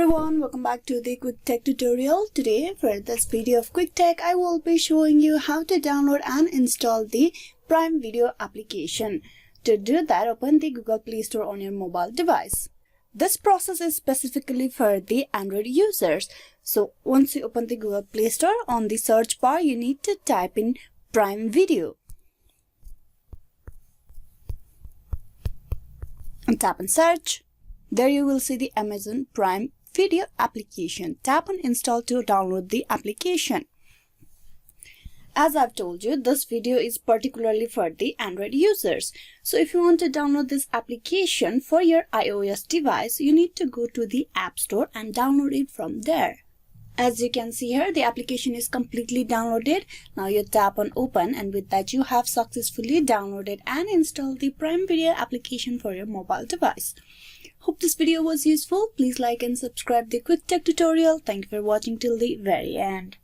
everyone, welcome back to the Quick Tech tutorial. Today for this video of Quick Tech, I will be showing you how to download and install the Prime Video application. To do that, open the Google Play Store on your mobile device. This process is specifically for the Android users. So once you open the Google Play Store, on the search bar you need to type in Prime Video and tap on search. There you will see the Amazon Prime Video application. Tap on install to download the application. As I've told you, this video is particularly for the Android users. So if you want to download this application for your iOS device, you need to go to the App Store and download it from there. As you can see here, the application is completely downloaded. Now you tap on open, and with that you have successfully downloaded and installed the Prime Video application for your mobile device. Hope this video was useful. Please like and subscribe the Quick Tech tutorial. Thank you for watching till the very end.